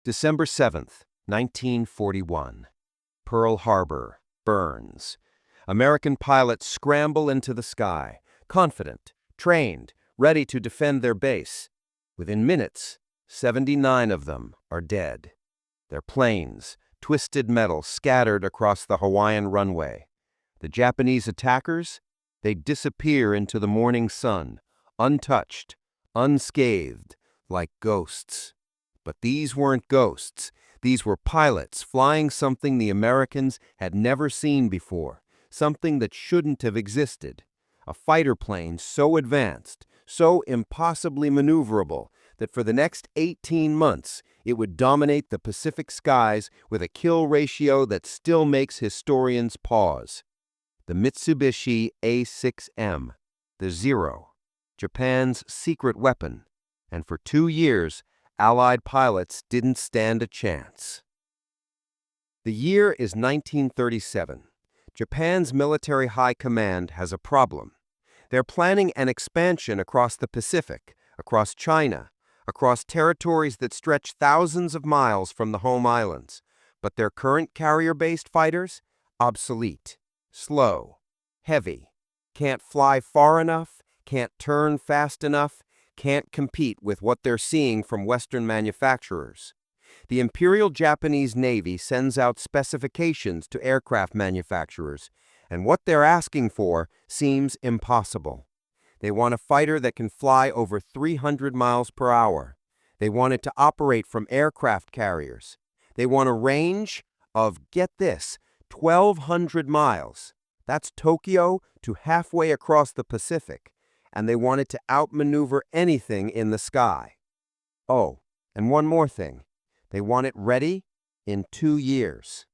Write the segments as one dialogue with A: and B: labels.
A: December 7th, 1941. Pearl Harbor burns. American pilots scramble into the sky, confident, trained, ready to defend their base. Within minutes, 79 of them are dead. Their planes, twisted metal scattered across the Hawaiian runway. The Japanese attackers, they disappear into the morning sun, untouched, unscathed, like ghosts. But these weren't ghosts. These were pilots flying something the Americans had never seen before, something that shouldn't have existed. A fighter plane so advanced, so impossibly maneuverable, that for the next 18 months it would dominate the Pacific skies with a kill ratio that still makes historians pause. The Mitsubishi A6M, the Zero, Japan's secret weapon, and for 2 years, Allied pilots didn't stand a chance. The year is 1937. Japan's military high command has a problem. They're planning an expansion across the Pacific, across China, across territories that stretch thousands of miles from the home islands. But their current carrier-based fighters? Obsolete, slow, heavy, can't fly far enough, can't turn fast enough, can't compete with what they're seeing from Western manufacturers. The Imperial Japanese Navy sends out specifications to aircraft manufacturers, and what they're asking for seems impossible. They want a fighter that can fly over 300 miles per hour. They want it to operate from aircraft carriers. They want a range of, get this, 1,200 miles. That's Tokyo to halfway across the Pacific. And they want it to outmaneuver anything in the sky. Oh, and one more thing. They want it ready in 2 years.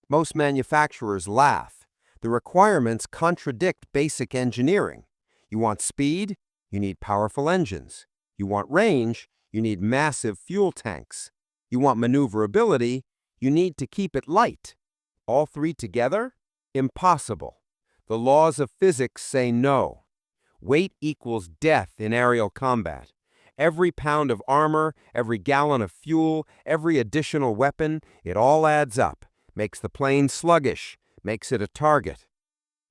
A: Most manufacturers laugh. The requirements contradict basic engineering. You want speed? You need powerful engines. You want range? You need massive fuel tanks. You want maneuverability? You need to keep it light. All three together? Impossible. The laws of physics say no. Weight equals death in aerial combat. Every pound of armor, every gallon of fuel, every additional weapon, it all adds up, makes the plane sluggish, makes it a target.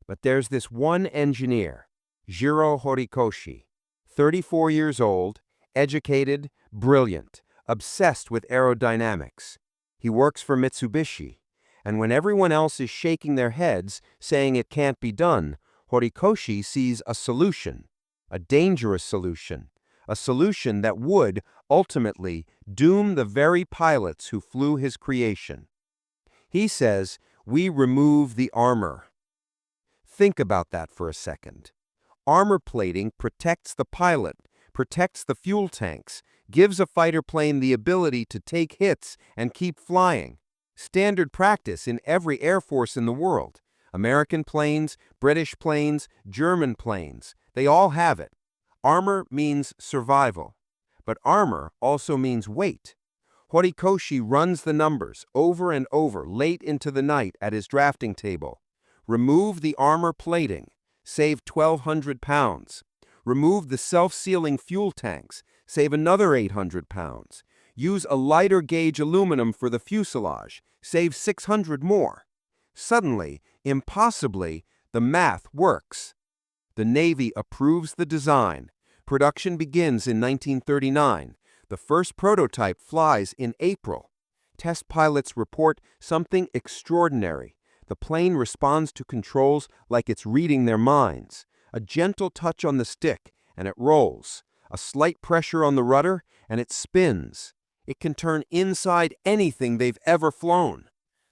A: But there's this one engineer, Jiro Horikoshi, 34 years old, educated, brilliant, obsessed with aerodynamics. He works for Mitsubishi, and when everyone else is shaking their heads, saying it can't be done, Horikoshi sees a solution, a dangerous solution, a solution that would, ultimately, doom the very pilots who flew his creation. He says, we remove the armor. Think about that for a second. Armor plating protects the pilot, protects the fuel tanks, gives a fighter plane the ability to take hits and keep flying. Standard practice in every air force in the world. American planes, British planes, German planes, they all have it. Armor means survival, but armor also means weight. Horikoshi runs the numbers over and over late into the night at his drafting table. Remove the armor plating, save 1,200 pounds. Remove the self-sealing fuel tanks, save another 800 pounds. Use a lighter gauge aluminum for the fuselage, save 600 more. Suddenly, impossibly, the math works. The Navy approves the design. Production begins in 1939. The first prototype flies in April. Test pilots report something extraordinary. The plane responds to controls like it's reading their minds. A gentle touch on the stick, and it rolls. A slight pressure on the rudder, and it spins. It can turn inside anything they've ever flown.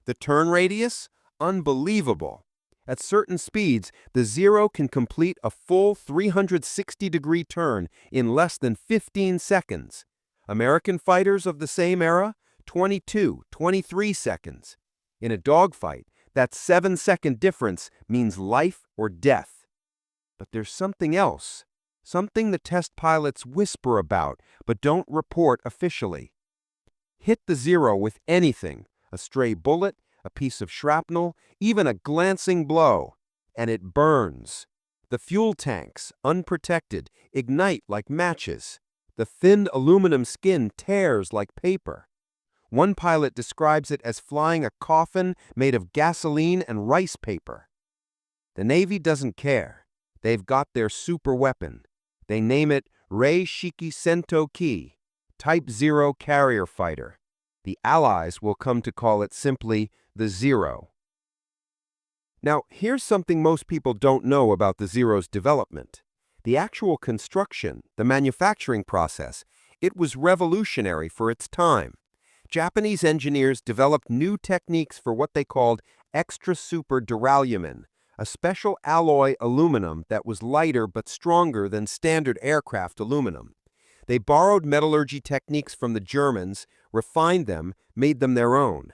A: The turn radius? Unbelievable. At certain speeds, the Zero can complete a full 360-degree turn in less than 15 seconds. American fighters of the same era, 22, 23 seconds. In a dogfight, that 7-second difference means life or death. But there's something else, something the test pilots whisper about but don't report officially. Hit the Zero with anything, a stray bullet, a piece of shrapnel, even a glancing blow, and it burns. The fuel tanks, unprotected, ignite like matches. The thin aluminum skin tears like paper. One pilot describes it as flying a coffin made of gasoline and rice paper. The Navy doesn't care. They've got their super weapon. They name it Rei Shiki Sento Ki, Type 0 carrier fighter. The Allies will come to call it simply the Zero. Now, here's something most people don't know about the Zero's development. The actual construction, the manufacturing process, it was revolutionary for its time. Japanese engineers developed new techniques for what they called extra super duralumin, a special alloy aluminum that was lighter but stronger than standard aircraft aluminum. They borrowed metallurgy techniques from the Germans, refined them, made them their own.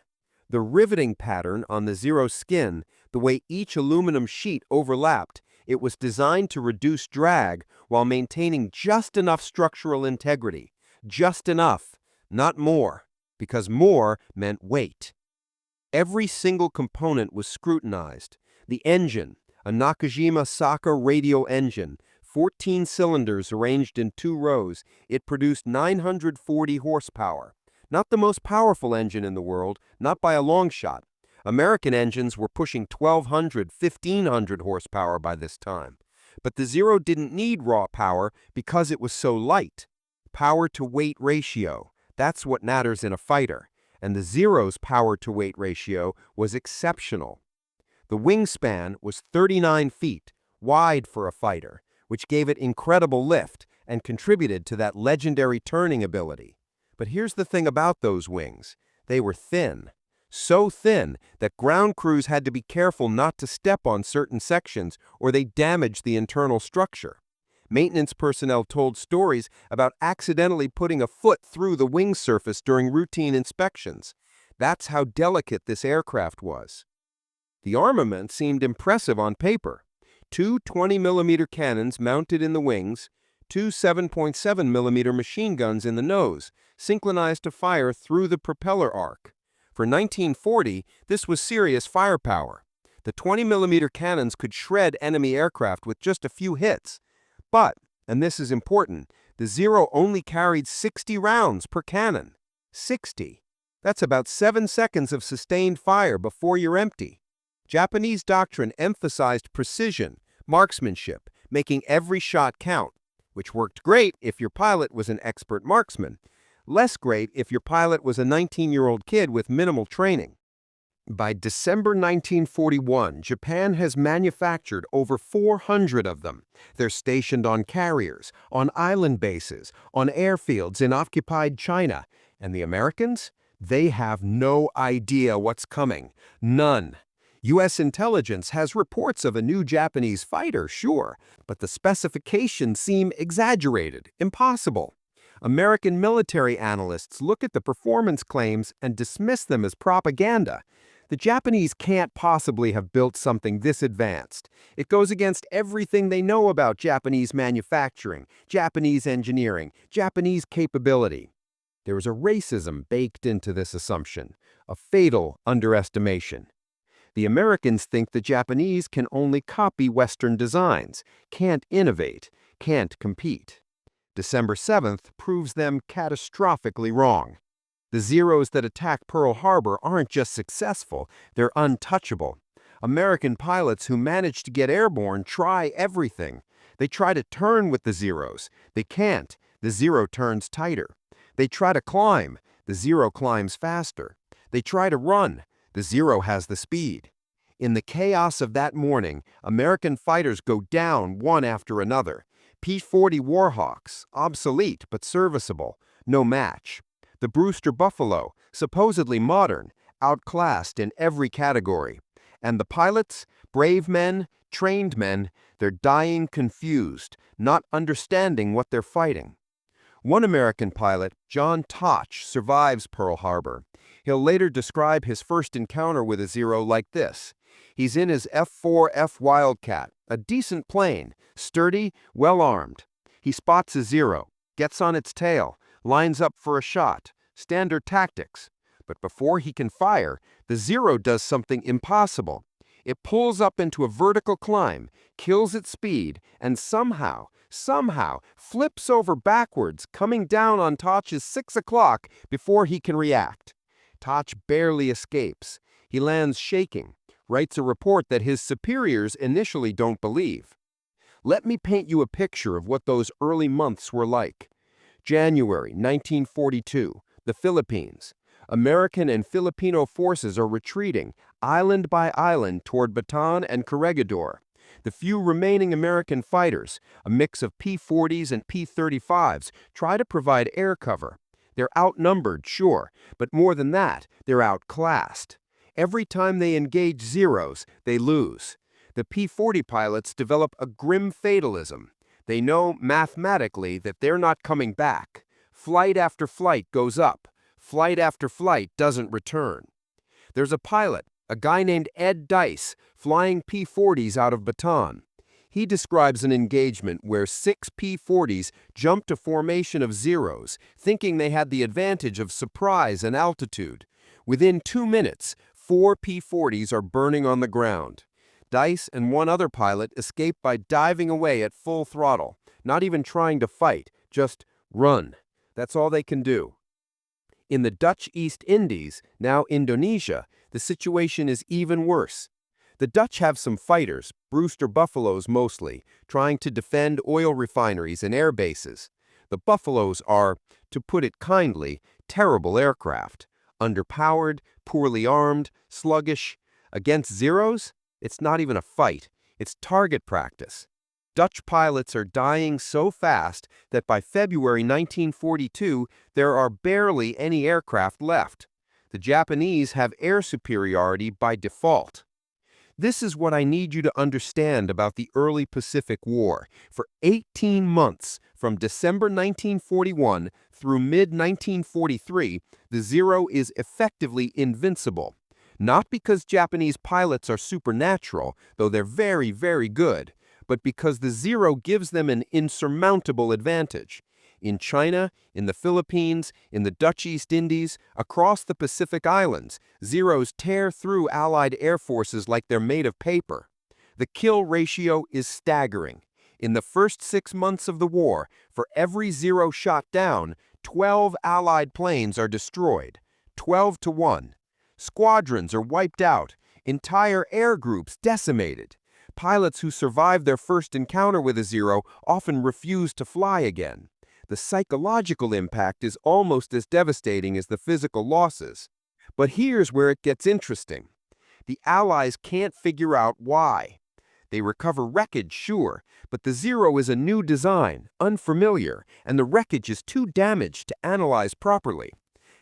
A: The riveting pattern on the Zero skin, the way each aluminum sheet overlapped, it was designed to reduce drag while maintaining just enough structural integrity. Just enough, not more, because more meant weight. Every single component was scrutinized. The engine, a Nakajima Saka radial engine, 14 cylinders arranged in 2 rows, it produced 940 horsepower. Not the most powerful engine in the world, not by a long shot. American engines were pushing 1,200, 1,500 horsepower by this time. But the Zero didn't need raw power because it was so light. Power-to-weight ratio, that's what matters in a fighter. And the Zero's power-to-weight ratio was exceptional. The wingspan was 39 feet, wide for a fighter, which gave it incredible lift and contributed to that legendary turning ability. But here's the thing about those wings. They were thin. So thin that ground crews had to be careful not to step on certain sections or they damaged the internal structure. Maintenance personnel told stories about accidentally putting a foot through the wing surface during routine inspections. That's how delicate this aircraft was. The armament seemed impressive on paper. 2 20mm cannons mounted in the wings, 2 7.7mm machine guns in the nose, synchronized to fire through the propeller arc. For 1940, this was serious firepower. The 20mm cannons could shred enemy aircraft with just a few hits. But, and this is important, the Zero only carried 60 rounds per cannon. 60. That's about 7 seconds of sustained fire before you're empty. Japanese doctrine emphasized precision, marksmanship, making every shot count, which worked great if your pilot was an expert marksman. Less great if your pilot was a 19-year-old kid with minimal training. By December 1941, Japan has manufactured over 400 of them. They're stationed on carriers, on island bases, on airfields in occupied China. And the Americans? They have no idea what's coming. None. U.S. intelligence has reports of a new Japanese fighter, sure, but the specifications seem exaggerated, impossible. American military analysts look at the performance claims and dismiss them as propaganda. The Japanese can't possibly have built something this advanced. It goes against everything they know about Japanese manufacturing, Japanese engineering, Japanese capability. There is a racism baked into this assumption, a fatal underestimation. The Americans think the Japanese can only copy Western designs, can't innovate, can't compete. December 7th proves them catastrophically wrong. The Zeros that attack Pearl Harbor aren't just successful, they're untouchable. American pilots who manage to get airborne try everything. They try to turn with the Zeros. They can't. The Zero turns tighter. They try to climb. The Zero climbs faster. They try to run. The Zero has the speed. In the chaos of that morning, American fighters go down one after another. P-40 Warhawks, obsolete but serviceable, no match. The Brewster Buffalo, supposedly modern, outclassed in every category. And the pilots, brave men, trained men, they're dying confused, not understanding what they're fighting. One American pilot, John Toch, survives Pearl Harbor. He'll later describe his first encounter with a Zero like this. He's in his F-4F Wildcat, a decent plane, sturdy, well-armed. He spots a Zero, gets on its tail, lines up for a shot, standard tactics. But before he can fire, the Zero does something impossible. It pulls up into a vertical climb, kills its speed, and somehow flips over backwards, coming down on Toch's 6 o'clock before he can react. Toch barely escapes. He lands shaking, writes a report that his superiors initially don't believe. Let me paint you a picture of what those early months were like. January 1942, the Philippines. American and Filipino forces are retreating, island by island, toward Bataan and Corregidor. The few remaining American fighters, a mix of P-40s and P-35s, try to provide air cover. They're outnumbered, sure, but more than that, they're outclassed. Every time they engage Zeros, they lose. The P-40 pilots develop a grim fatalism. They know mathematically that they're not coming back. Flight after flight goes up. Flight after flight doesn't return. There's a pilot, a guy named Ed Dice, flying P-40s out of Bataan. He describes an engagement where 6 P-40s jumped a formation of Zeros, thinking they had the advantage of surprise and altitude. Within 2 minutes, 4 P-40s are burning on the ground. Dice and one other pilot escape by diving away at full throttle, not even trying to fight, just run. That's all they can do. In the Dutch East Indies, now Indonesia, the situation is even worse. The Dutch have some fighters, Brewster Buffaloes mostly, trying to defend oil refineries and air bases. The Buffaloes are, to put it kindly, terrible aircraft. Underpowered, poorly armed, sluggish. Against Zeros, it's not even a fight. It's target practice. Dutch pilots are dying so fast that by February 1942, there are barely any aircraft left. The Japanese have air superiority by default. This is what I need you to understand about the early Pacific War. For 18 months, from December 1941 through mid-1943, the Zero is effectively invincible. Not because Japanese pilots are supernatural, though they're very, very good, but because the Zero gives them an insurmountable advantage. In China, in the Philippines, in the Dutch East Indies, across the Pacific Islands, Zeros tear through Allied air forces like they're made of paper. The kill ratio is staggering. In the first 6 months of the war, for every Zero shot down, 12 Allied planes are destroyed. 12 to 1. Squadrons are wiped out. Entire air groups decimated. Pilots who survive their first encounter with a Zero often refuse to fly again. The psychological impact is almost as devastating as the physical losses. But here's where it gets interesting. The Allies can't figure out why. They recover wreckage, sure, but the Zero is a new design, unfamiliar, and the wreckage is too damaged to analyze properly.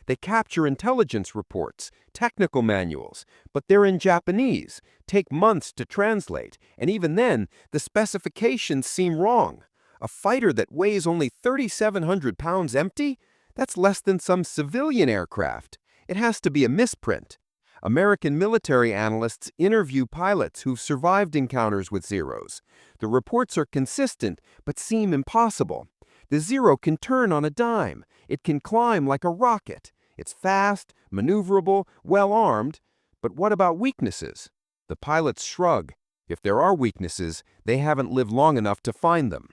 A: They capture intelligence reports, technical manuals, but they're in Japanese, take months to translate, and even then, the specifications seem wrong. A fighter that weighs only 3,700 pounds empty? That's less than some civilian aircraft. It has to be a misprint. American military analysts interview pilots who've survived encounters with Zeros. The reports are consistent, but seem impossible. The Zero can turn on a dime. It can climb like a rocket. It's fast, maneuverable, well-armed. But what about weaknesses? The pilots shrug. If there are weaknesses, they haven't lived long enough to find them.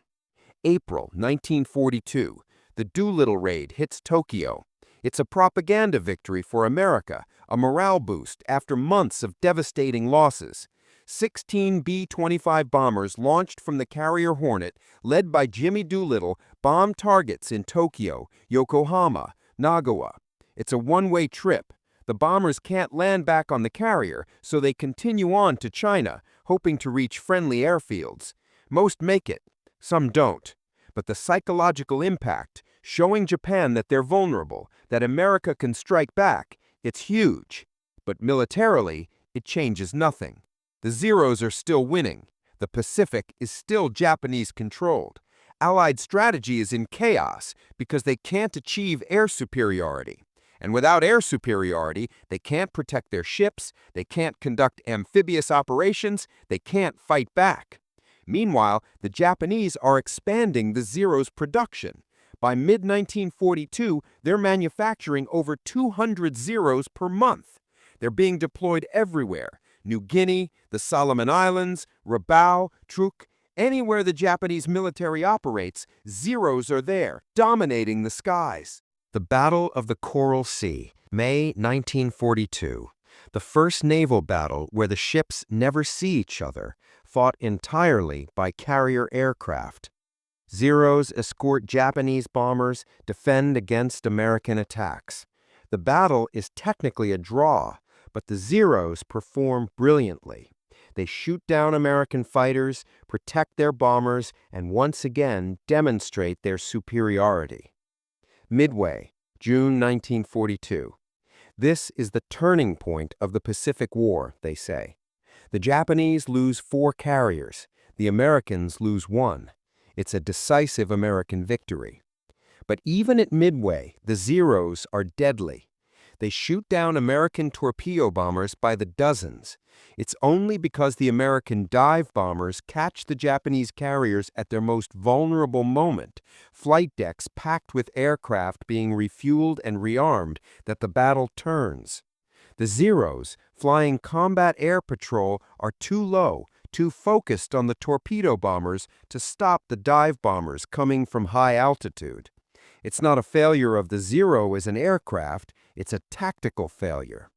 A: April 1942. The Doolittle raid hits Tokyo. It's a propaganda victory for America, a morale boost after months of devastating losses. 16 B-25 bombers launched from the carrier Hornet, led by Jimmy Doolittle, bomb targets in Tokyo, Yokohama, Nagawa. It's a one-way trip. The bombers can't land back on the carrier, so they continue on to China, hoping to reach friendly airfields. Most make it, some don't. But the psychological impact, showing Japan that they're vulnerable, that America can strike back, it's huge. But militarily, it changes nothing. The Zeros are still winning. The Pacific is still Japanese-controlled. Allied strategy is in chaos because they can't achieve air superiority. And without air superiority, they can't protect their ships, they can't conduct amphibious operations, they can't fight back. Meanwhile, the Japanese are expanding the Zero's production. By mid-1942, they're manufacturing over 200 Zeros per month. They're being deployed everywhere. New Guinea, the Solomon Islands, Rabaul, Truk, anywhere the Japanese military operates, Zeros are there, dominating the skies. The Battle of the Coral Sea, May 1942. The first naval battle where the ships never see each other, fought entirely by carrier aircraft. Zeros escort Japanese bombers, defend against American attacks. The battle is technically a draw, but the Zeros perform brilliantly. They shoot down American fighters, protect their bombers, and once again demonstrate their superiority. Midway, June 1942. This is the turning point of the Pacific War, they say. The Japanese lose 4 carriers. The Americans lose 1. It's a decisive American victory. But even at Midway, the Zeros are deadly. They shoot down American torpedo bombers by the dozens. It's only because the American dive bombers catch the Japanese carriers at their most vulnerable moment, flight decks packed with aircraft being refueled and rearmed, that the battle turns. The Zeros, flying combat air patrol, are too low, too focused on the torpedo bombers to stop the dive bombers coming from high altitude. It's not a failure of the Zero as an aircraft, it's a tactical failure.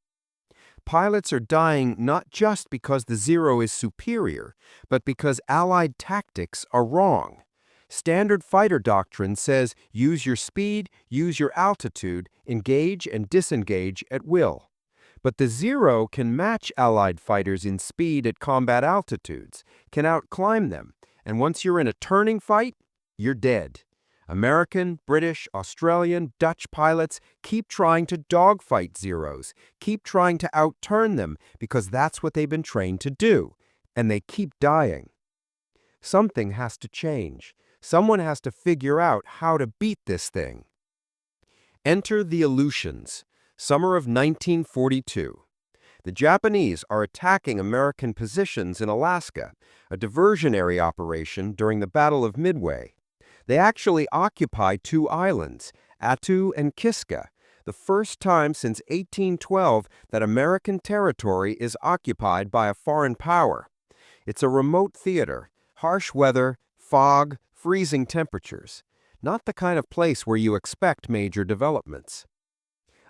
A: Pilots are dying not just because the Zero is superior, but because Allied tactics are wrong. Standard fighter doctrine says use your speed, use your altitude, engage and disengage at will. But the Zero can match Allied fighters in speed at combat altitudes, can outclimb them, and once you're in a turning fight, you're dead. American, British, Australian, Dutch pilots keep trying to dogfight Zeros, keep trying to outturn them because that's what they've been trained to do, and they keep dying. Something has to change. Someone has to figure out how to beat this thing. Enter the Aleutians, summer of 1942. The Japanese are attacking American positions in Alaska, a diversionary operation during the Battle of Midway. They actually occupy 2 islands, Attu and Kiska, the first time since 1812 that American territory is occupied by a foreign power. It's a remote theater, harsh weather, fog, freezing temperatures. Not the kind of place where you expect major developments.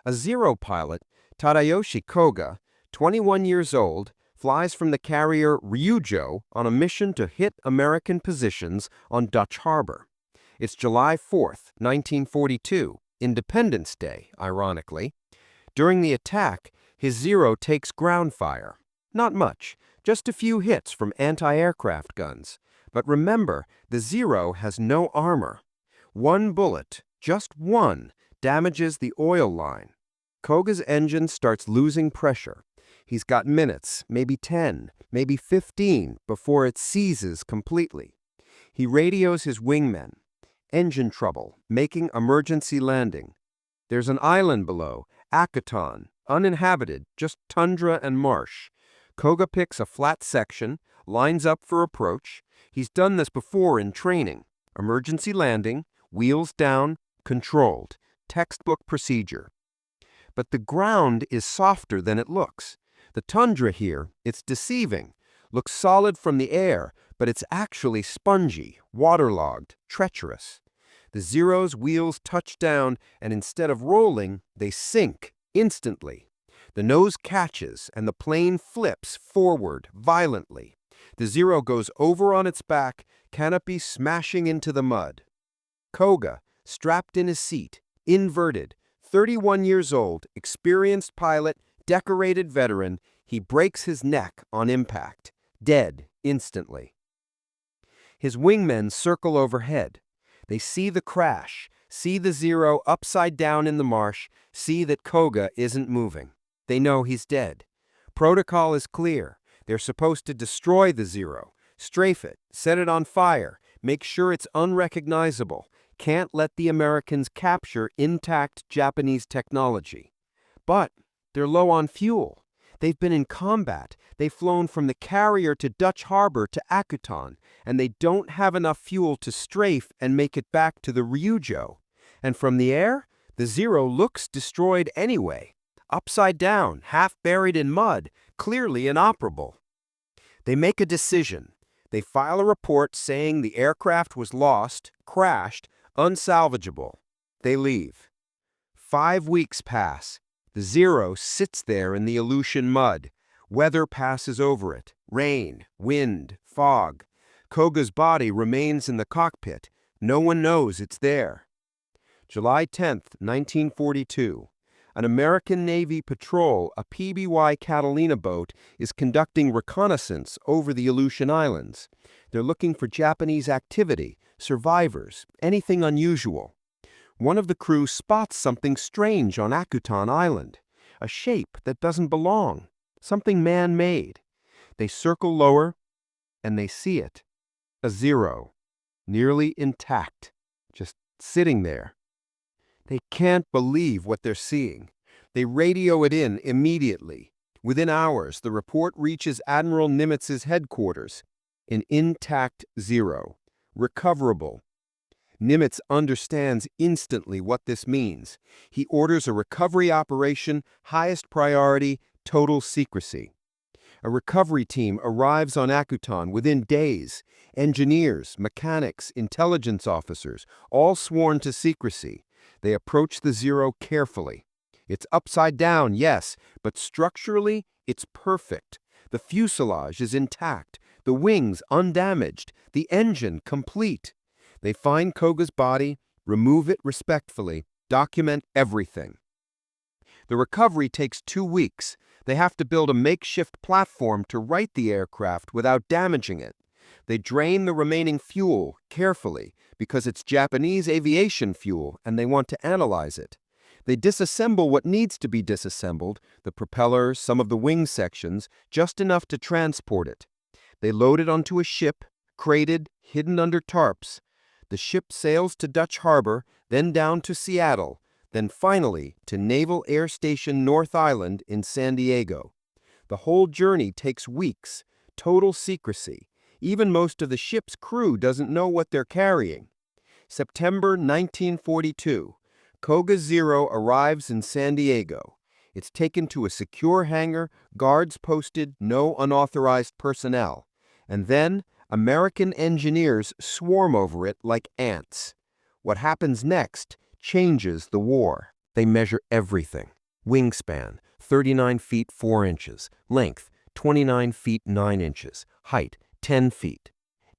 A: A Zero pilot, Tadayoshi Koga, 21 years old, flies from the carrier Ryujo on a mission to hit American positions on Dutch Harbor. It's July 4th, 1942, Independence Day, ironically. During the attack, his Zero takes ground fire. Not much, just a few hits from anti-aircraft guns. But remember, the Zero has no armor. 1 bullet, just 1, damages the oil line. Koga's engine starts losing pressure. He's got minutes, maybe 10, maybe 15, before it seizes completely. He radios his wingmen. Engine trouble, making emergency landing. There's an island below, Akutan, uninhabited, just tundra and marsh. Koga picks a flat section, lines up for approach. He's done this before in training. Emergency landing, wheels down, controlled. Textbook procedure. But the ground is softer than it looks. The tundra here, it's deceiving. Looks solid from the air, but it's actually spongy, waterlogged, treacherous. The Zero's wheels touch down, and instead of rolling, they sink instantly. The nose catches, and the plane flips forward violently. The Zero goes over on its back, canopy smashing into the mud. Koga, strapped in his seat, inverted, 31 years old, experienced pilot, decorated veteran, he breaks his neck on impact, dead instantly. His wingmen circle overhead. They see the crash, see the Zero upside down in the marsh, see that Koga isn't moving. They know he's dead. Protocol is clear. They're supposed to destroy the Zero, strafe it, set it on fire, make sure it's unrecognizable. Can't let the Americans capture intact Japanese technology. But they're low on fuel. They've been in combat. They've flown from the carrier to Dutch Harbor to Akutan, and they don't have enough fuel to strafe and make it back to the Ryujo. And from the air, the Zero looks destroyed anyway. Upside down, half buried in mud, clearly inoperable. They make a decision. They file a report saying the aircraft was lost, crashed, unsalvageable. They leave. 5 weeks pass. The Zero sits there in the Aleutian mud. Weather passes over it. Rain, wind, fog. Koga's body remains in the cockpit. No one knows it's there. July 10th, 1942. An American Navy patrol, a PBY Catalina boat, is conducting reconnaissance over the Aleutian Islands. They're looking for Japanese activity, survivors, anything unusual. One of the crew spots something strange on Akutan Island, a shape that doesn't belong, something man-made. They circle lower, and they see it. A Zero, nearly intact, just sitting there. They can't believe what they're seeing. They radio it in immediately. Within hours, the report reaches Admiral Nimitz's headquarters. An intact Zero, recoverable. Nimitz understands instantly what this means. He orders a recovery operation, highest priority, total secrecy. A recovery team arrives on Akutan within days. Engineers, mechanics, intelligence officers, all sworn to secrecy. They approach the Zero carefully. It's upside down, yes, but structurally, it's perfect. The fuselage is intact, the wings undamaged, the engine complete. They find Koga's body, remove it respectfully, document everything. The recovery takes 2 weeks. They have to build a makeshift platform to right the aircraft without damaging it. They drain the remaining fuel carefully because it's Japanese aviation fuel and they want to analyze it. They disassemble what needs to be disassembled, the propeller, some of the wing sections, just enough to transport it. They load it onto a ship, crated, hidden under tarps. The ship sails to Dutch Harbor, then down to Seattle, then finally to Naval Air Station North Island in San Diego. The whole journey takes weeks, total secrecy. Even most of the ship's crew doesn't know what they're carrying. September 1942. Koga Zero arrives in San Diego. It's taken to a secure hangar, guards posted, no unauthorized personnel. And then, American engineers swarm over it like ants. What happens next changes the war. They measure everything. Wingspan, 39 feet 4 inches. Length, 29 feet 9 inches. Height, 10 feet.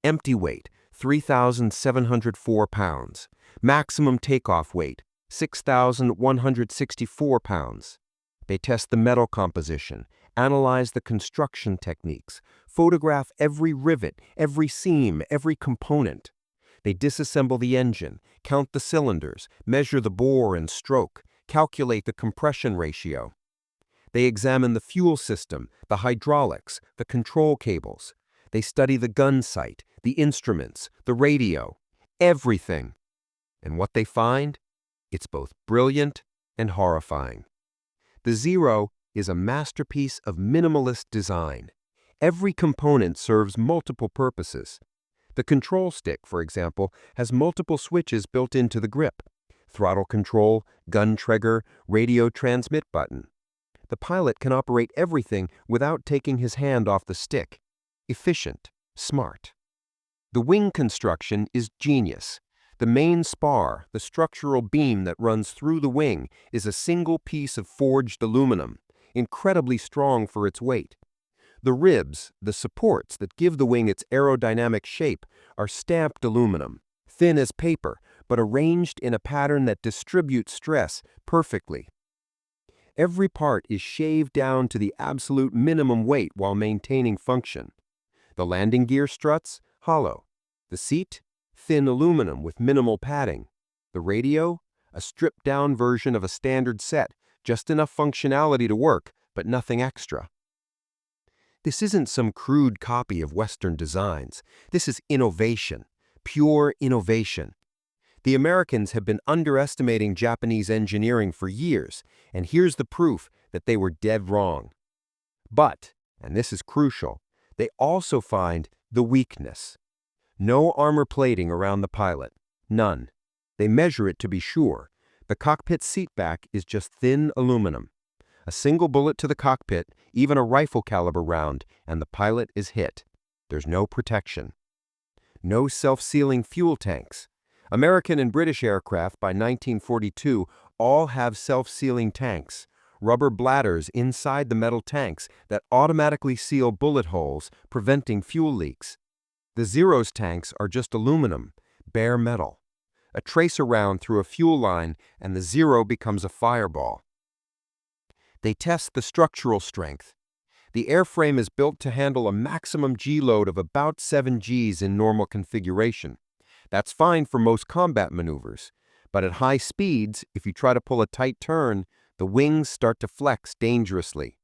A: Empty weight, 3,704 pounds. Maximum takeoff weight, 6,164 pounds. They test the metal composition, analyze the construction techniques, photograph every rivet, every seam, every component. They disassemble the engine, count the cylinders, measure the bore and stroke, calculate the compression ratio. They examine the fuel system, the hydraulics, the control cables. They study the gun sight, the instruments, the radio, everything. And what they find? It's both brilliant and horrifying. The Zero is a masterpiece of minimalist design. Every component serves multiple purposes. The control stick, for example, has multiple switches built into the grip. Throttle control, gun trigger, radio transmit button. The pilot can operate everything without taking his hand off the stick. Efficient, smart. The wing construction is genius. The main spar, the structural beam that runs through the wing, is a single piece of forged aluminum, incredibly strong for its weight. The ribs, the supports that give the wing its aerodynamic shape, are stamped aluminum, thin as paper, but arranged in a pattern that distributes stress perfectly. Every part is shaved down to the absolute minimum weight while maintaining function. The landing gear struts, hollow. The seat, thin aluminum with minimal padding. The radio, a stripped-down version of a standard set, just enough functionality to work, but nothing extra. This isn't some crude copy of Western designs. This is innovation, pure innovation. The Americans have been underestimating Japanese engineering for years, and here's the proof that they were dead wrong. But, and this is crucial, they also find the weakness. No armor plating around the pilot. None. They measure it to be sure. The cockpit seatback is just thin aluminum. A single bullet to the cockpit, even a rifle caliber round, and the pilot is hit. There's no protection. No self-sealing fuel tanks. American and British aircraft by 1942 All have self-sealing tanks, rubber bladders inside the metal tanks that automatically seal bullet holes, preventing fuel leaks. The Zero's tanks are just aluminum, bare metal. A tracer round through a fuel line and the Zero becomes a fireball. They test the structural strength. The airframe is built to handle a maximum G load of about 7 Gs in normal configuration. That's fine for most combat maneuvers, but at high speeds, if you try to pull a tight turn, the wings start to flex dangerously.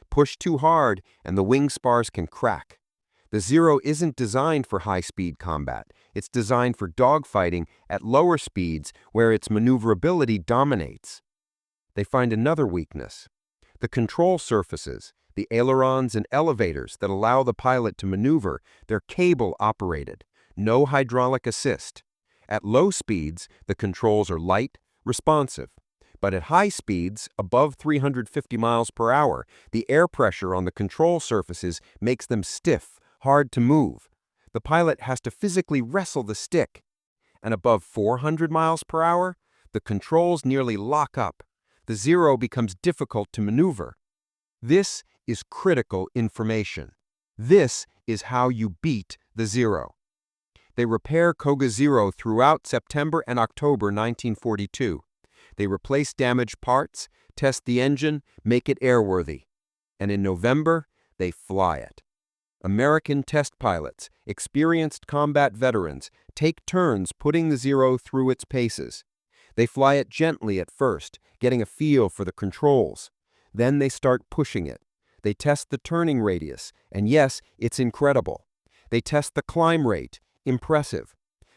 A: Push too hard and the wing spars can crack. The Zero isn't designed for high-speed combat. It's designed for dogfighting at lower speeds where its maneuverability dominates. They find another weakness: the control surfaces, the ailerons and elevators that allow the pilot to maneuver, they're cable-operated, no hydraulic assist. At low speeds, the controls are light, responsive. But at high speeds, above 350 miles per hour, the air pressure on the control surfaces makes them stiff, hard to move. The pilot has to physically wrestle the stick. And above 400 miles per hour, the controls nearly lock up. The Zero becomes difficult to maneuver. This is critical information. This is how you beat the Zero. They repair Koga Zero throughout September and October 1942. They replace damaged parts, test the engine, make it airworthy. And in November, they fly it. American test pilots, experienced combat veterans, take turns putting the Zero through its paces. They fly it gently at first, getting a feel for the controls. Then they start pushing it. They test the turning radius, and yes, it's incredible. They test the climb rate, impressive.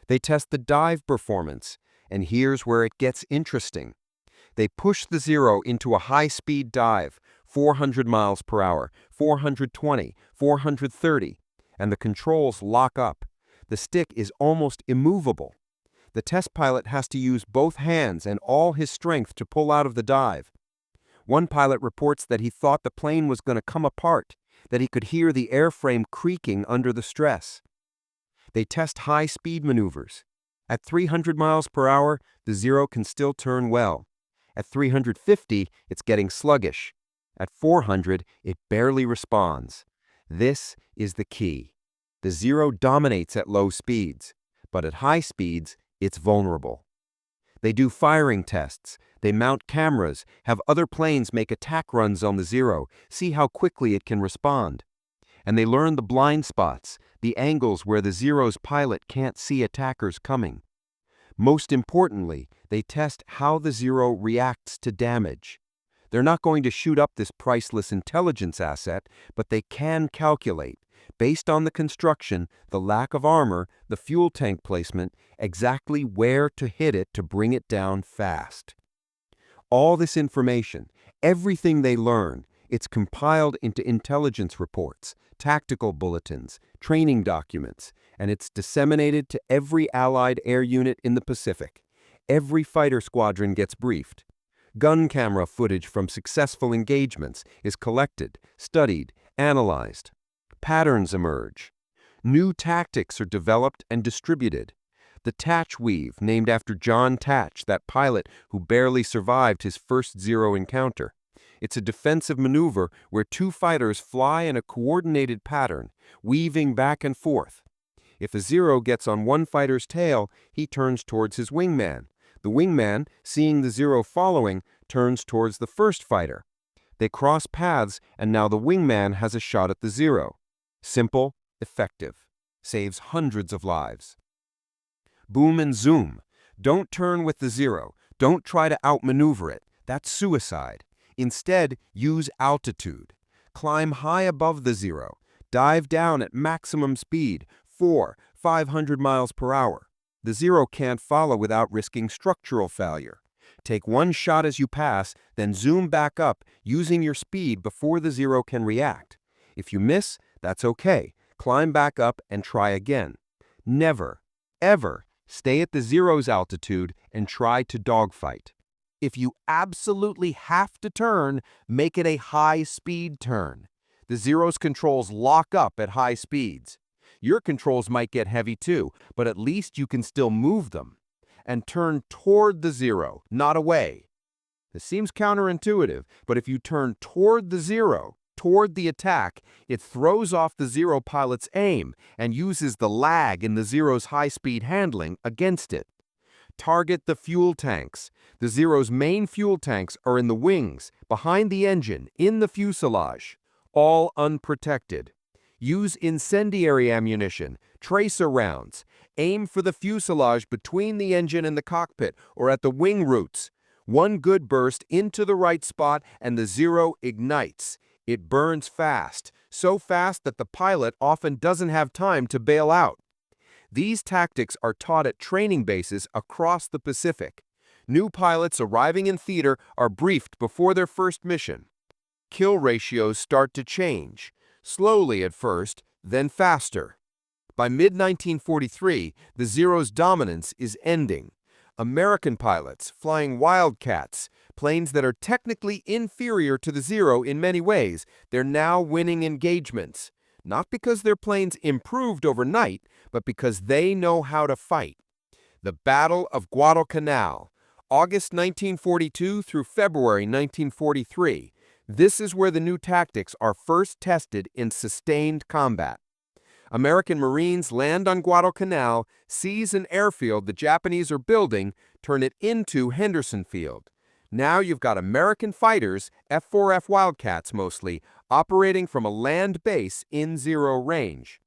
A: They test the dive performance, and here's where it gets interesting. They push the Zero into a high-speed dive, 400 miles per hour, 420, 430, and the controls lock up. The stick is almost immovable. The test pilot has to use both hands and all his strength to pull out of the dive. One pilot reports that he thought the plane was going to come apart, that he could hear the airframe creaking under the stress. They test high-speed maneuvers. At 300 miles per hour, the Zero can still turn well. At 350, it's getting sluggish. At 400, it barely responds. This is the key. The Zero dominates at low speeds, but at high speeds, it's vulnerable. They do firing tests. They mount cameras, have other planes make attack runs on the Zero, see how quickly it can respond. And they learn the blind spots, the angles where the Zero's pilot can't see attackers coming. Most importantly, they test how the Zero reacts to damage. They're not going to shoot up this priceless intelligence asset, but they can calculate, based on the construction, the lack of armor, the fuel tank placement, exactly where to hit it to bring it down fast. All this information, everything they learn, it's compiled into intelligence reports, tactical bulletins, training documents, and it's disseminated to every Allied air unit in the Pacific. Every fighter squadron gets briefed. Gun camera footage from successful engagements is collected, studied, analyzed. Patterns emerge. New tactics are developed and distributed. The Tatch Weave, named after John Tatch, that pilot who barely survived his first Zero encounter. It's a defensive maneuver where two fighters fly in a coordinated pattern, weaving back and forth. If a Zero gets on one fighter's tail, he turns towards his wingman. The wingman, seeing the Zero following, turns towards the first fighter. They cross paths, and now the wingman has a shot at the Zero. Simple, effective. Saves hundreds of lives. Boom and zoom. Don't turn with the Zero. Don't try to outmaneuver it. That's suicide. Instead, use altitude. Climb high above the Zero. Dive down at maximum speed, 500 miles per hour. The Zero can't follow without risking structural failure. Take one shot as you pass, then zoom back up, using your speed before the Zero can react. If you miss, that's okay. Climb back up and try again. Never, ever stay at the Zero's altitude and try to dogfight. If you absolutely have to turn, make it a high-speed turn. The Zero's controls lock up at high speeds. Your controls might get heavy too, but at least you can still move them. And turn toward the Zero, not away. This seems counterintuitive, but if you turn toward the Zero, toward the attack, it throws off the Zero pilot's aim and uses the lag in the Zero's high-speed handling against it. Target the fuel tanks. The Zero's main fuel tanks are in the wings, behind the engine, in the fuselage, all unprotected. Use incendiary ammunition, tracer rounds. Aim for the fuselage between the engine and the cockpit or at the wing roots. One good burst into the right spot and the Zero ignites. It burns fast, so fast that the pilot often doesn't have time to bail out. These tactics are taught at training bases across the Pacific. New pilots arriving in theater are briefed before their first mission. Kill ratios start to change, slowly at first, then faster. By mid-1943, the Zero's dominance is ending. American pilots, flying Wildcats, planes that are technically inferior to the Zero in many ways, they're now winning engagements. Not because their planes improved overnight, but because they know how to fight. The Battle of Guadalcanal, August 1942 through February 1943. This is where the new tactics are first tested in sustained combat. American Marines land on Guadalcanal, seize an airfield the Japanese are building, turn it into Henderson Field. Now you've got American fighters, F-4F Wildcats mostly, operating from a land base in Zero range.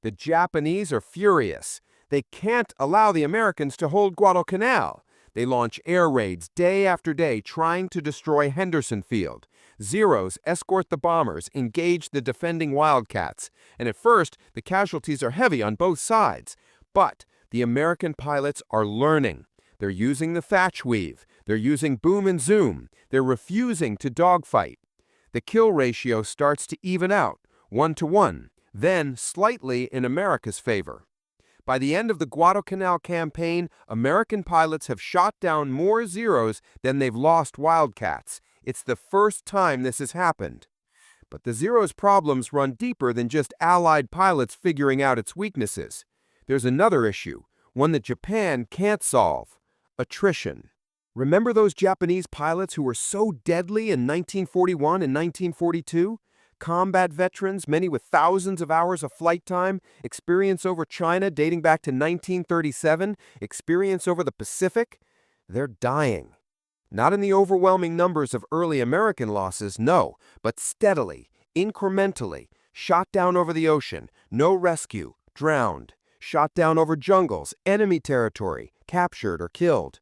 A: The Japanese are furious. They can't allow the Americans to hold Guadalcanal. They launch air raids day after day trying to destroy Henderson Field. Zeros escort the bombers, engage the defending Wildcats, and at first the casualties are heavy on both sides. But the American pilots are learning. They're using the thatch weave. They're using boom and zoom. They're refusing to dogfight. The kill ratio starts to even out, 1-to-1, then slightly in America's favor. By the end of the Guadalcanal campaign, American pilots have shot down more Zeros than they've lost Wildcats. It's the first time this has happened. But the Zero's problems run deeper than just Allied pilots figuring out its weaknesses. There's another issue, one that Japan can't solve: attrition. Remember those Japanese pilots who were so deadly in 1941 and 1942? Combat veterans, many with thousands of hours of flight time, experience over China dating back to 1937, experience over the Pacific. They're dying. Not in the overwhelming numbers of early American losses, no, but steadily, incrementally, shot down over the ocean, no rescue, drowned, shot down over jungles, enemy territory, captured or killed.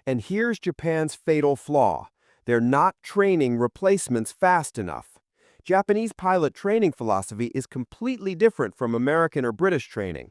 A: And here's Japan's fatal flaw: they're not training replacements fast enough. Japanese pilot training philosophy is completely different from American or British training.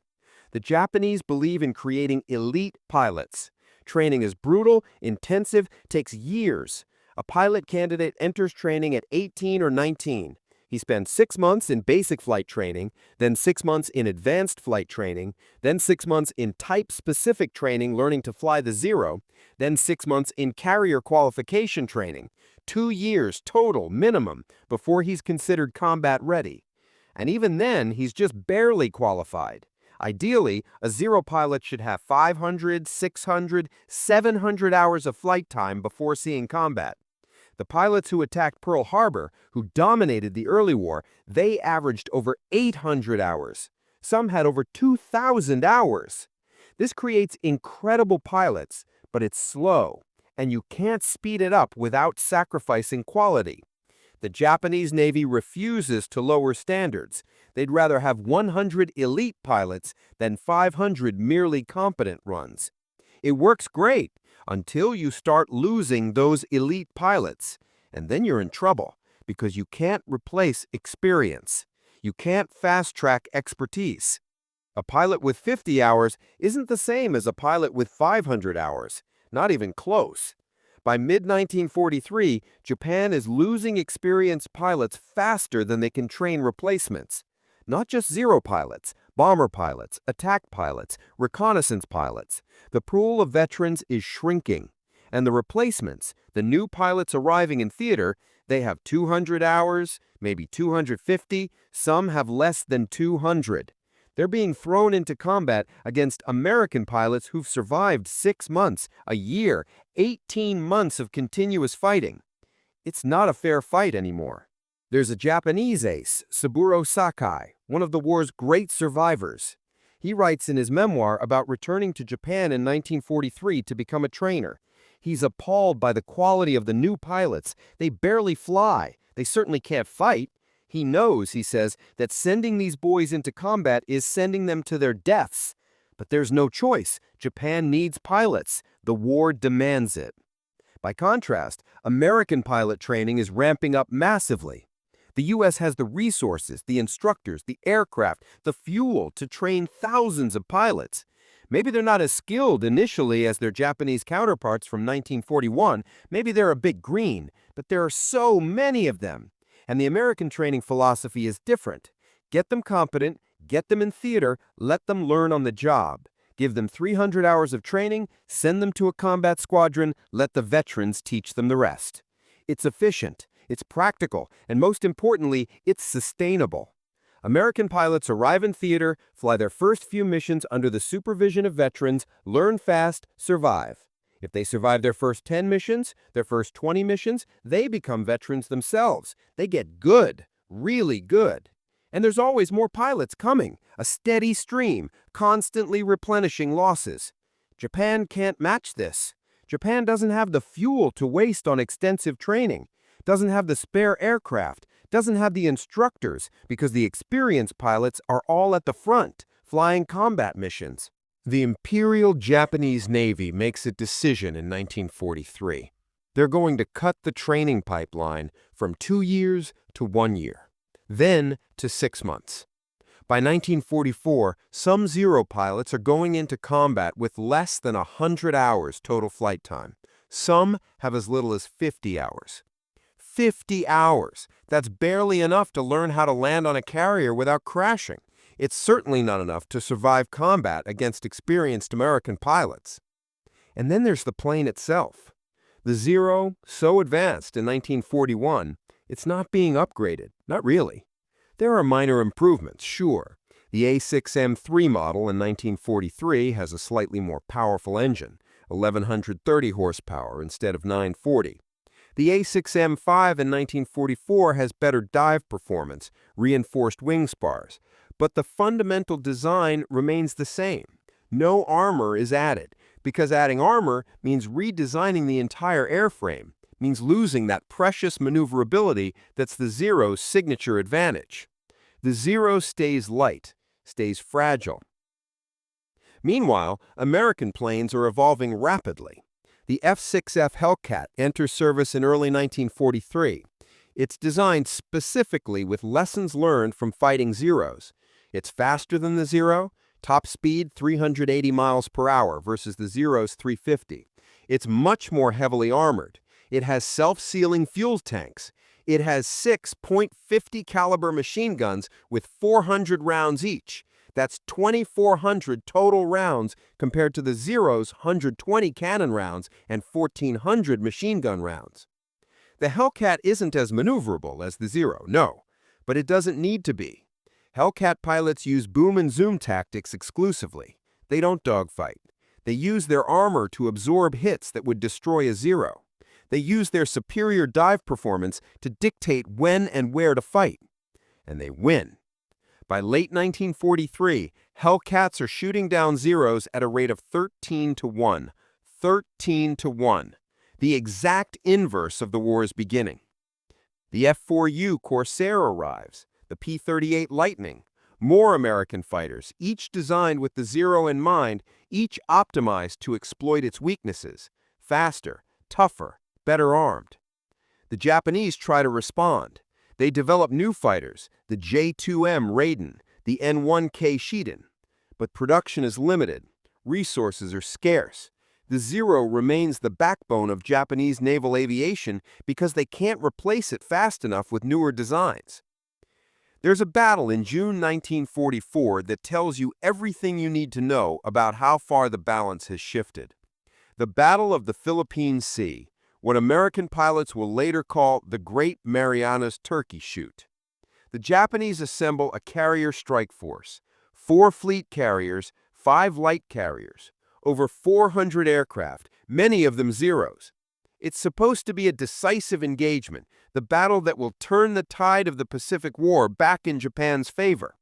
A: The Japanese believe in creating elite pilots. Training is brutal, intensive, takes years. A pilot candidate enters training at 18 or 19. He spends 6 months in basic flight training, then 6 months in advanced flight training, then 6 months in type-specific training learning to fly the Zero, then 6 months in carrier qualification training. 2 years total, minimum, before he's considered combat ready. And even then, he's just barely qualified. Ideally, a Zero pilot should have 500, 600, 700 hours of flight time before seeing combat. The pilots who attacked Pearl Harbor, who dominated the early war, they averaged over 800 hours. Some had over 2,000 hours. This creates incredible pilots, but it's slow, and you can't speed it up without sacrificing quality. The Japanese Navy refuses to lower standards. They'd rather have 100 elite pilots than 500 merely competent ones. It works great until you start losing those elite pilots, and then you're in trouble because you can't replace experience. You can't fast-track expertise. A pilot with 50 hours isn't the same as a pilot with 500 hours, not even close. By mid-1943, Japan is losing experienced pilots faster than they can train replacements. Not just Zero pilots, bomber pilots, attack pilots, reconnaissance pilots. The pool of veterans is shrinking. And the replacements, the new pilots arriving in theater, they have 200 hours, maybe 250, some have less than 200. They're being thrown into combat against American pilots who've survived 6 months, a year, 18 months of continuous fighting. It's not a fair fight anymore. There's a Japanese ace, Saburo Sakai, one of the war's great survivors. He writes in his memoir about returning to Japan in 1943 to become a trainer. He's appalled by the quality of the new pilots. They barely fly. They certainly can't fight. He knows, he says, that sending these boys into combat is sending them to their deaths. But there's no choice. Japan needs pilots. The war demands it. By contrast, American pilot training is ramping up massively. The U.S. has the resources, the instructors, the aircraft, the fuel to train thousands of pilots. Maybe they're not as skilled initially as their Japanese counterparts from 1941. Maybe they're a bit green, but there are so many of them. And the American training philosophy is different. Get them competent, get them in theater, let them learn on the job. Give them 300 hours of training, send them to a combat squadron, let the veterans teach them the rest. It's efficient, it's practical, and most importantly, it's sustainable. American pilots arrive in theater, fly their first few missions under the supervision of veterans, learn fast, survive. If they survive their first 10 missions, their first 20 missions, they become veterans themselves. They get good, really good. And there's always more pilots coming, a steady stream, constantly replenishing losses. Japan can't match this. Japan doesn't have the fuel to waste on extensive training, doesn't have the spare aircraft, doesn't have the instructors, because the experienced pilots are all at the front, flying combat missions. The Imperial Japanese Navy makes a decision in 1943. They're going to cut the training pipeline from 2 years to 1 year, then to 6 months. By 1944, some Zero pilots are going into combat with less than 100 hours total flight time. Some have as little as 50 hours. 50 hours! That's barely enough to learn how to land on a carrier without crashing. It's certainly not enough to survive combat against experienced American pilots. And then there's the plane itself. The Zero, so advanced in 1941, it's not being upgraded, not really. There are minor improvements, sure. The A6M model in 1943 has a slightly more powerful engine, 1130 horsepower instead of 940. The A6M5 in 1944 has better dive performance, reinforced wing spars, but the fundamental design remains the same. No armor is added, because adding armor means redesigning the entire airframe, means losing that precious maneuverability that's the Zero's signature advantage. The Zero stays light, stays fragile. Meanwhile, American planes are evolving rapidly. The F-6F Hellcat enters service in early 1943. It's designed specifically with lessons learned from fighting Zeros. It's faster than the Zero, top speed 380 miles per hour versus the Zero's 350. It's much more heavily armored. It has self-sealing fuel tanks. It has 6 .50 caliber machine guns with 400 rounds each. That's 2,400 total rounds compared to the Zero's 120 cannon rounds and 1,400 machine gun rounds. The Hellcat isn't as maneuverable as the Zero, no, but it doesn't need to be. Hellcat pilots use boom and zoom tactics exclusively. They don't dogfight. They use their armor to absorb hits that would destroy a Zero. They use their superior dive performance to dictate when and where to fight. And they win. By late 1943, Hellcats are shooting down Zeros at a rate of 13 to 1. 13 to 1. The exact inverse of the war's beginning. The F-4U Corsair arrives, the P-38 Lightning. More American fighters, each designed with the Zero in mind, each optimized to exploit its weaknesses. Faster, tougher, better armed. The Japanese try to respond. They develop new fighters, the J-2M Raiden, the N-1K Shiden. But production is limited. Resources are scarce. The Zero remains the backbone of Japanese naval aviation because they can't replace it fast enough with newer designs. There's a battle in June 1944 that tells you everything you need to know about how far the balance has shifted. The Battle of the Philippine Sea, what American pilots will later call the Great Marianas Turkey Shoot. The Japanese assemble a carrier strike force, 4 fleet carriers, 5 light carriers, over 400 aircraft, many of them Zeros. It's supposed to be a decisive engagement, the battle that will turn the tide of the Pacific War back in Japan's favor.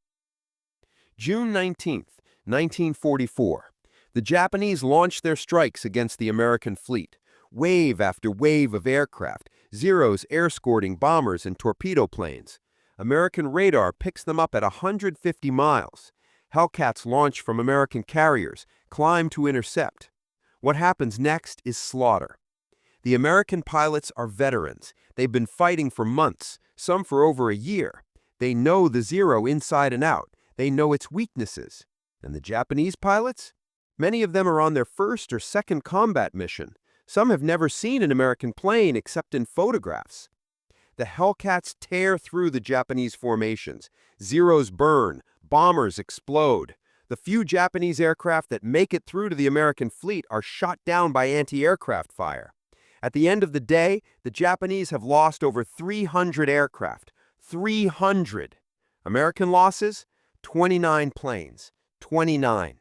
A: June 19, 1944. The Japanese launched their strikes against the American fleet. Wave after wave of aircraft, Zeros escorting bombers and torpedo planes. American radar picks them up at 150 miles. Hellcats launch from American carriers, climb to intercept. What happens next is slaughter. The American pilots are veterans. They've been fighting for months, some for over a year. They know the Zero inside and out. They know its weaknesses. And the Japanese pilots? Many of them are on their first or second combat mission. Some have never seen an American plane except in photographs. The Hellcats tear through the Japanese formations. Zeros burn, bombers explode. The few Japanese aircraft that make it through to the American fleet are shot down by anti-aircraft fire. At the end of the day, the Japanese have lost over 300 aircraft. 300! American losses? 29 planes. 29.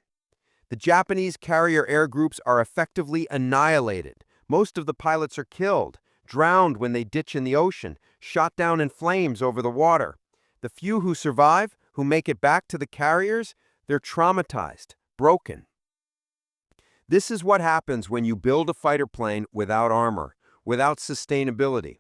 A: The Japanese carrier air groups are effectively annihilated. Most of the pilots are killed, drowned when they ditch in the ocean, shot down in flames over the water. The few who survive, who make it back to the carriers, they're traumatized, broken. This is what happens when you build a fighter plane without armor, without sustainability.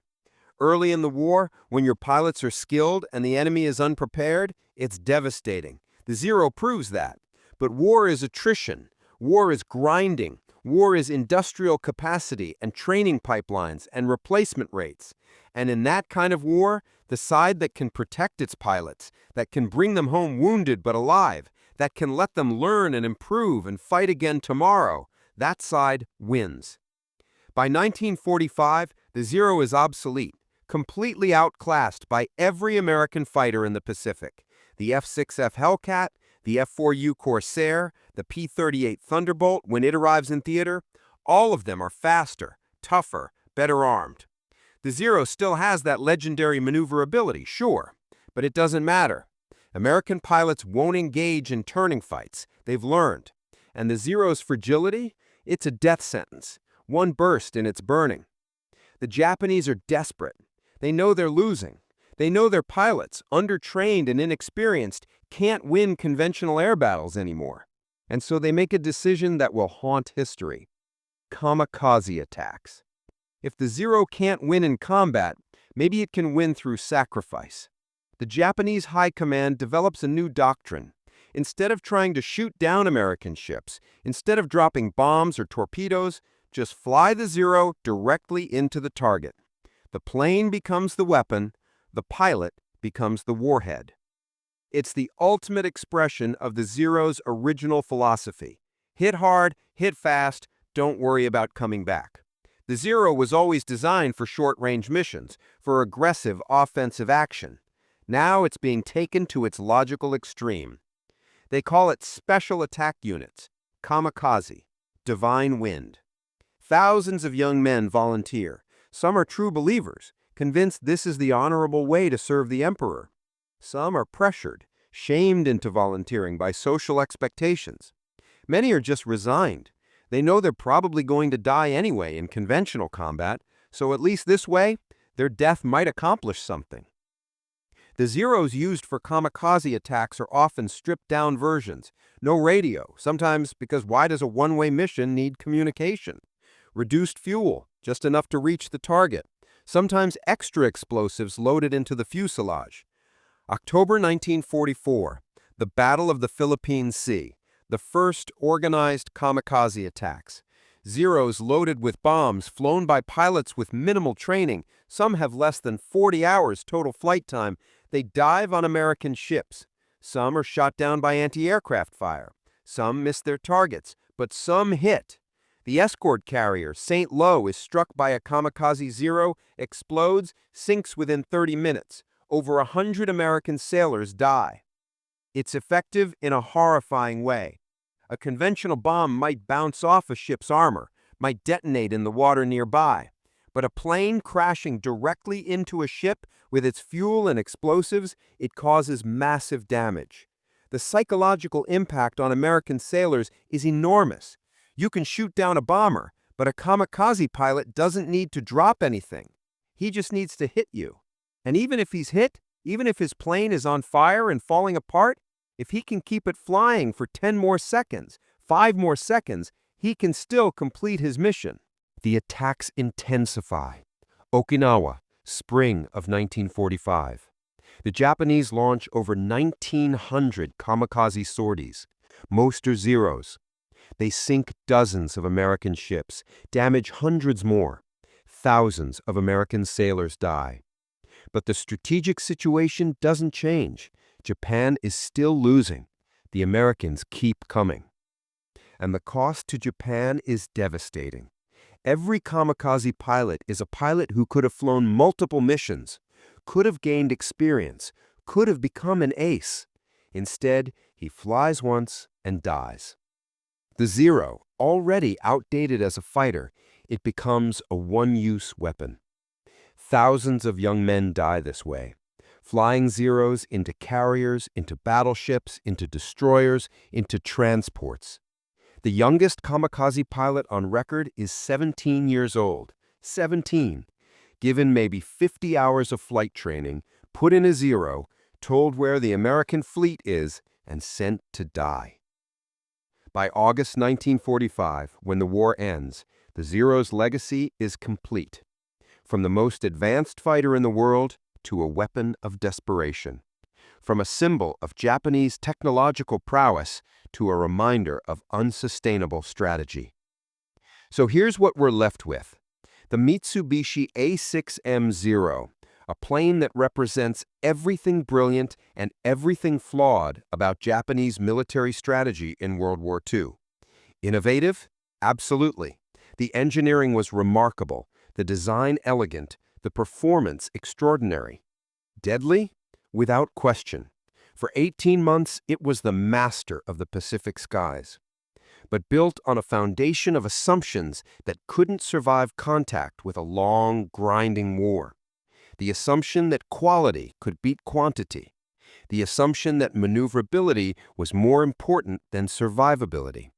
A: Early in the war, when your pilots are skilled and the enemy is unprepared, it's devastating. The Zero proves that. But war is attrition. War is grinding. War is industrial capacity and training pipelines and replacement rates. And in that kind of war, the side that can protect its pilots, that can bring them home wounded but alive, that can let them learn and improve and fight again tomorrow, that side wins. By 1945, the Zero is obsolete, completely outclassed by every American fighter in the Pacific. The F-6F Hellcat, the F-4U Corsair, the P-38 Thunderbolt when it arrives in theater, all of them are faster, tougher, better armed. The Zero still has that legendary maneuverability, sure, but it doesn't matter. American pilots won't engage in turning fights. They've learned. And the Zero's fragility? It's a death sentence. One burst and it's burning. The Japanese are desperate. They know they're losing. They know their pilots, undertrained and inexperienced, can't win conventional air battles anymore. And so they make a decision that will haunt history. Kamikaze attacks. If the Zero can't win in combat, maybe it can win through sacrifice. The Japanese High Command develops a new doctrine. Instead of trying to shoot down American ships, instead of dropping bombs or torpedoes, just fly the Zero directly into the target. The plane becomes the weapon, the pilot becomes the warhead. It's the ultimate expression of the Zero's original philosophy. Hit hard, hit fast, don't worry about coming back. The Zero was always designed for short-range missions, for aggressive offensive action. Now it's being taken to its logical extreme. They call it Special Attack Units, Kamikaze, Divine Wind. Thousands of young men volunteer. Some are true believers, convinced this is the honorable way to serve the emperor. Some are pressured, shamed into volunteering by social expectations. Many are just resigned. They know they're probably going to die anyway in conventional combat, so at least this way, their death might accomplish something. The Zeros used for kamikaze attacks are often stripped-down versions. No radio, sometimes because why does a one-way mission need communication? Reduced fuel, just enough to reach the target. Sometimes extra explosives loaded into the fuselage. October 1944, the Battle of the Philippine Sea, the first organized kamikaze attacks. Zeros loaded with bombs flown by pilots with minimal training. Some have less than 40 hours total flight time. They dive on American ships. Some are shot down by anti-aircraft fire. Some miss their targets, but some hit. The escort carrier, St. Lo, is struck by a Kamikaze Zero, explodes, sinks within 30 minutes. Over 100 American sailors die. It's effective in a horrifying way. A conventional bomb might bounce off a ship's armor, might detonate in the water nearby. But a plane crashing directly into a ship with its fuel and explosives, it causes massive damage. The psychological impact on American sailors is enormous. You can shoot down a bomber, but a kamikaze pilot doesn't need to drop anything. He just needs to hit you. And even if he's hit, even if his plane is on fire and falling apart, if he can keep it flying for 10 more seconds, 5 more seconds, he can still complete his mission. The attacks intensify. Okinawa, spring of 1945. The Japanese launch over 1,900 kamikaze sorties. Most are Zeros. They sink dozens of American ships, damage hundreds more. Thousands of American sailors die. But the strategic situation doesn't change. Japan is still losing. The Americans keep coming. And the cost to Japan is devastating. Every kamikaze pilot is a pilot who could have flown multiple missions, could have gained experience, could have become an ace. Instead, he flies once and dies. The Zero, already outdated as a fighter, it becomes a one-use weapon. Thousands of young men die this way, flying Zeros into carriers, into battleships, into destroyers, into transports. The youngest kamikaze pilot on record is 17 years old. 17. Given maybe 50 hours of flight training, put in a Zero, told where the American fleet is, and sent to die. By August 1945, when the war ends, the Zero's legacy is complete. From the most advanced fighter in the world to a weapon of desperation. From a symbol of Japanese technological prowess to a reminder of unsustainable strategy. So here's what we're left with. The Mitsubishi A6M Zero, a plane that represents everything brilliant and everything flawed about Japanese military strategy in World War II. Innovative? Absolutely. The engineering was remarkable, the design elegant, the performance extraordinary. Deadly? Without question. For 18 months, it was the master of the Pacific skies. But built on a foundation of assumptions that couldn't survive contact with a long, grinding war. The assumption that quality could beat quantity. The assumption that maneuverability was more important than survivability.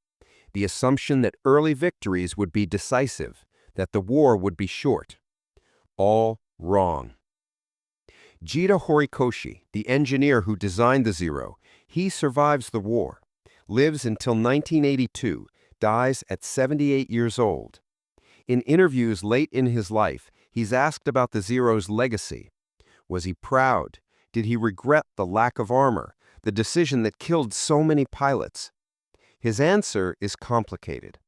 A: The assumption that early victories would be decisive, that the war would be short. All wrong. Jiro Horikoshi, the engineer who designed the Zero, he survives the war, lives until 1982, dies at 78 years old. In interviews late in his life, he's asked about the Zero's legacy. Was he proud? Did he regret the lack of armor, the decision that killed so many pilots? His answer is complicated.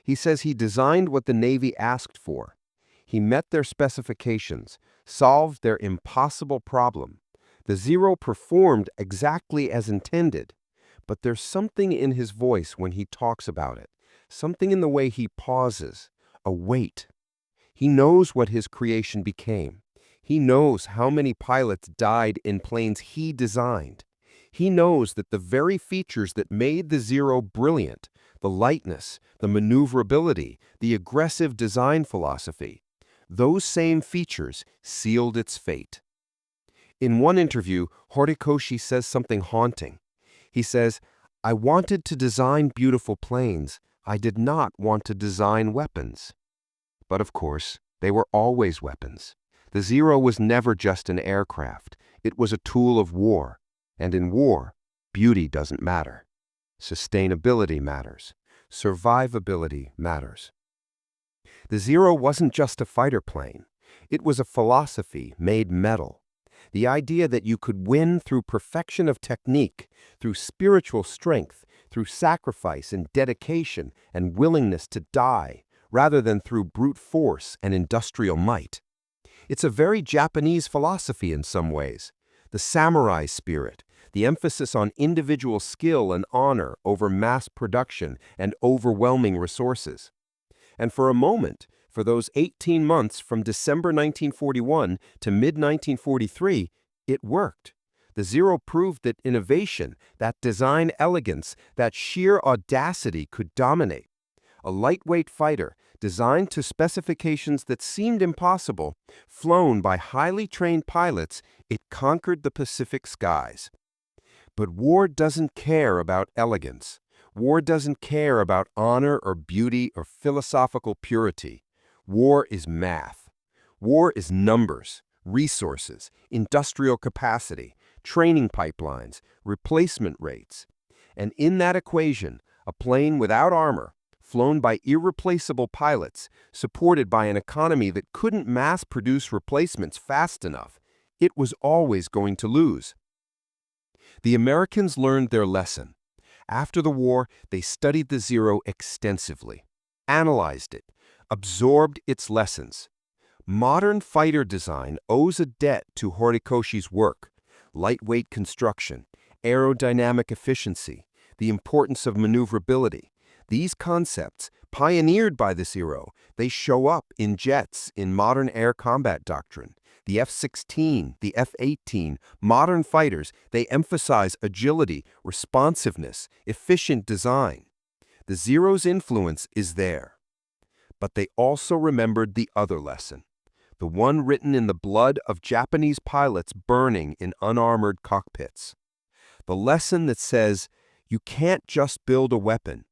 A: He says he designed what the Navy asked for. He met their specifications, solved their impossible problem. The Zero performed exactly as intended. But there's something in his voice when he talks about it, something in the way he pauses, a weight. He knows what his creation became. He knows how many pilots died in planes he designed. He knows that the very features that made the Zero brilliant, the lightness, the maneuverability, the aggressive design philosophy, those same features sealed its fate. In one interview, Horikoshi says something haunting. He says, "I wanted to design beautiful planes. I did not want to design weapons." But of course, they were always weapons. The Zero was never just an aircraft. It was a tool of war. And in war, beauty doesn't matter. Sustainability matters. Survivability matters. The Zero wasn't just a fighter plane. It was a philosophy made metal. The idea that you could win through perfection of technique, through spiritual strength, through sacrifice and dedication and willingness to die, rather than through brute force and industrial might. It's a very Japanese philosophy in some ways. The samurai spirit, the emphasis on individual skill and honor over mass production and overwhelming resources. And for a moment, for those 18 months from December 1941 to mid-1943, it worked. The Zero proved that innovation, that design elegance, that sheer audacity could dominate. A lightweight fighter, designed to specifications that seemed impossible, flown by highly trained pilots, it conquered the Pacific skies. But war doesn't care about elegance. War doesn't care about honor or beauty or philosophical purity. War is math. War is numbers, resources, industrial capacity, training pipelines, replacement rates. And in that equation, a plane without armor, flown by irreplaceable pilots, supported by an economy that couldn't mass-produce replacements fast enough, it was always going to lose. The Americans learned their lesson. After the war, they studied the Zero extensively, analyzed it, absorbed its lessons. Modern fighter design owes a debt to Horikoshi's work: lightweight construction, aerodynamic efficiency, the importance of maneuverability. These concepts, pioneered by the Zero, they show up in jets in modern air combat doctrine. The F-16, the F-18, modern fighters, they emphasize agility, responsiveness, efficient design. The Zero's influence is there. But they also remembered the other lesson, the one written in the blood of Japanese pilots burning in unarmored cockpits. The lesson that says, you can't just build a weapon.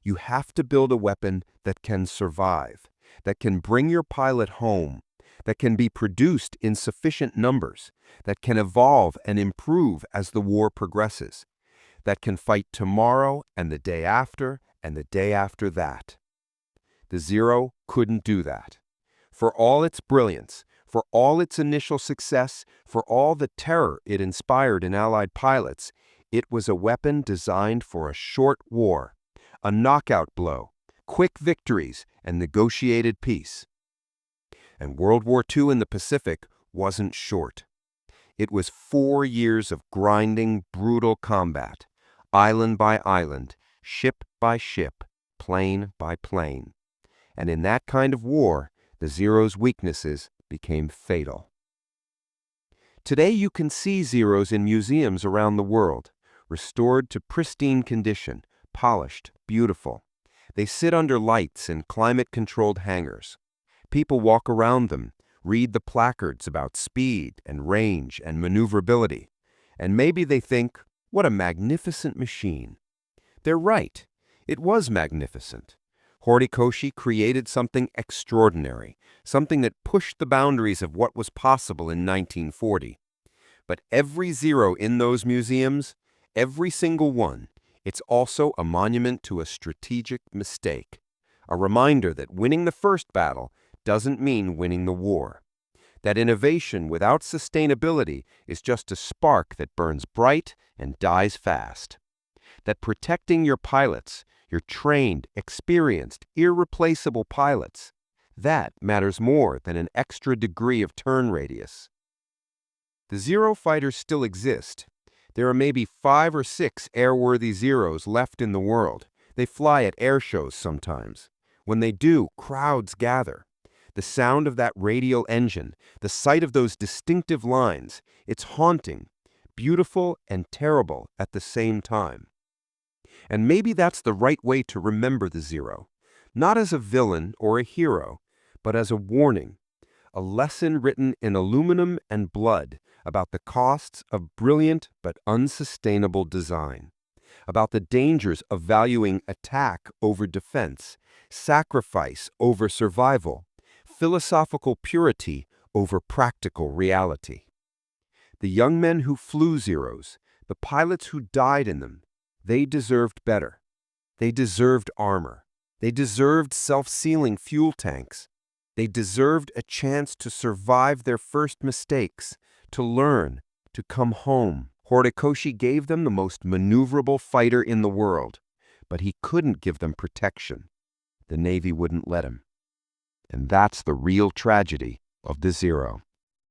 A: You have to build a weapon that can survive, that can bring your pilot home, that can be produced in sufficient numbers, that can evolve and improve as the war progresses, that can fight tomorrow and the day after and the day after that. The Zero couldn't do that. For all its brilliance, for all its initial success, for all the terror it inspired in Allied pilots, it was a weapon designed for a short war, a knockout blow, quick victories, and negotiated peace. And World War II in the Pacific wasn't short. It was 4 years of grinding, brutal combat, island by island, ship by ship, plane by plane. And in that kind of war, the Zero's weaknesses became fatal. Today you can see Zeros in museums around the world, restored to pristine condition, polished, beautiful. They sit under lights in climate-controlled hangars. People walk around them, read the placards about speed and range and maneuverability, and maybe they think, what a magnificent machine. They're right. It was magnificent. Horikoshi created something extraordinary, something that pushed the boundaries of what was possible in 1940. But every Zero in those museums, every single one, it's also a monument to a strategic mistake, a reminder that winning the first battle doesn't mean winning the war, that innovation without sustainability is just a spark that burns bright and dies fast, that protecting your pilots, your trained, experienced, irreplaceable pilots, that matters more than an extra degree of turn radius. The Zero fighters still exist. There are maybe 5 or 6 airworthy Zeros left in the world. They fly at air shows sometimes. When they do, crowds gather. The sound of that radial engine, the sight of those distinctive lines, it's haunting, beautiful and terrible at the same time. And maybe that's the right way to remember the Zero, not as a villain or a hero, but as a warning, a lesson written in aluminum and blood about the costs of brilliant but unsustainable design, about the dangers of valuing attack over defense, sacrifice over survival, philosophical purity over practical reality. The young men who flew Zeros, the pilots who died in them, they deserved better. They deserved armor. They deserved self-sealing fuel tanks. They deserved a chance to survive their first mistakes, to learn, to come home. Horikoshi gave them the most maneuverable fighter in the world, but he couldn't give them protection. The Navy wouldn't let him. And that's the real tragedy of the Zero.